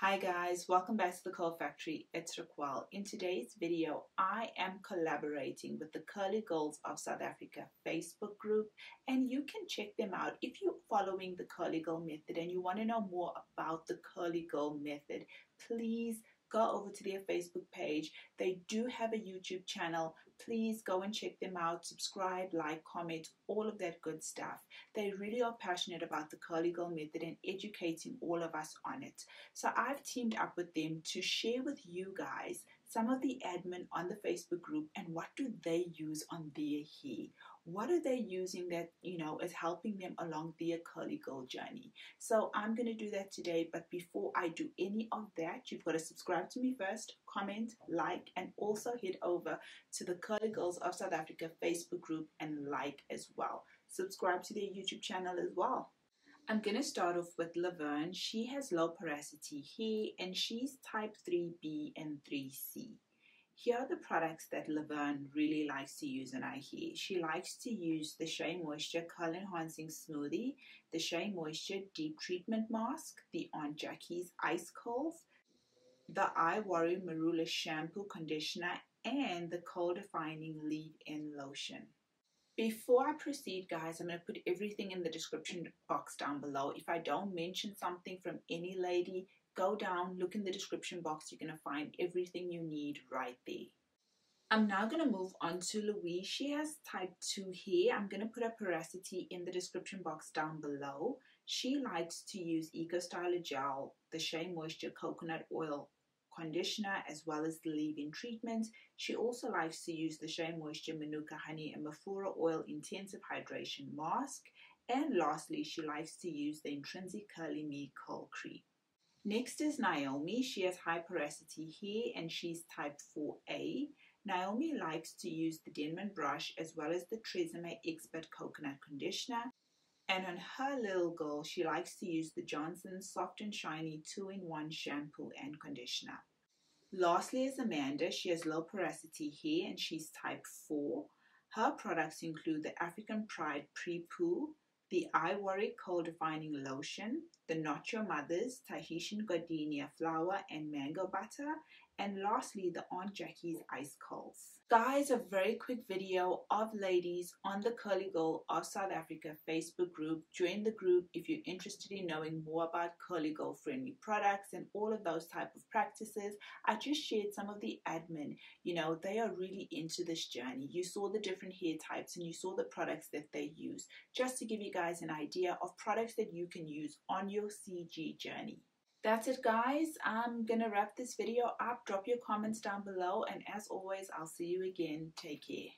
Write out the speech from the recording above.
Hi guys, welcome back to the Curl Factory. It's Raquel. In today's video, I am collaborating with the Curly Girls of South Africa Facebook group, and you can check them out if you're following the Curly Girl method and you want to know more about the Curly Girl method. Please go over to their Facebook page. They do have a YouTube channel. Please go and check them out. Subscribe, like, comment, all of that good stuff. They really are passionate about the Curly Girl method and educating all of us on it. So I've teamed up with them to share with you guys some of the admin on the Facebook group and what do they use on their hair. What are they using that, is helping them along their Curly Girl journey? So I'm going to do that today, but before I do any of that, you've got to subscribe to me first, comment, like, and also head over to the Curly Girls of South Africa Facebook group and like as well. Subscribe to their YouTube channel as well. I'm going to start off with Laverne. She has low porosity hair and she's type 3B and 3C. Here are the products that Laverne really likes to use in her hair. She likes to use the Shea Moisture Curl Enhancing Smoothie, the Shea Moisture Deep Treatment Mask, the Aunt Jackie's Ice Curls, the iWori Marula Shampoo Conditioner, and the Curl Defining Leave-In Lotion. Before I proceed, guys, I'm going to put everything in the description box down below. If I don't mention something from any lady, go down, look in the description box. You're going to find everything you need right there. I'm now going to move on to Louise. She has type 2 hair. I'm going to put her porosity in the description box down below. She likes to use Ecostyler Gel, the Shea Moisture Coconut Oil Conditioner, as well as the leave-in treatment. She also likes to use the Shea Moisture Manuka Honey and Mafura Oil Intensive Hydration Mask. And lastly, she likes to use the Intrisicurly Curl Cream. Next is Naomi. She has high porosity hair and she's type 4A. Naomi likes to use the Denman Brush as well as the Tresemme Expert Coconut Conditioner. And on her little girl, she likes to use the Johnson's Soft and Shiny 2-in-1 Shampoo and Conditioner. Lastly is Amanda. She has low porosity hair and she's type 4. Her products include the African Pride Pre-Poo, the iWori Curl Defining Lotion, the Not Your Mother's Tahitian Gardenia Flour and Mango Butter, and lastly the Aunt Jackie's Ice Curls. Guys, a very quick video of ladies on the Curly Girl of South Africa Facebook group. Join the group if you're interested in knowing more about Curly Girl friendly products and all of those type of practices. I just shared some of the admin. They are really into this journey. You saw the different hair types and you saw the products that they use, just to give you guys an idea of products that you can use on your CG journey. That's it, guys. I'm gonna wrap this video up. Drop your comments down below, and as always, I'll see you again. Take care.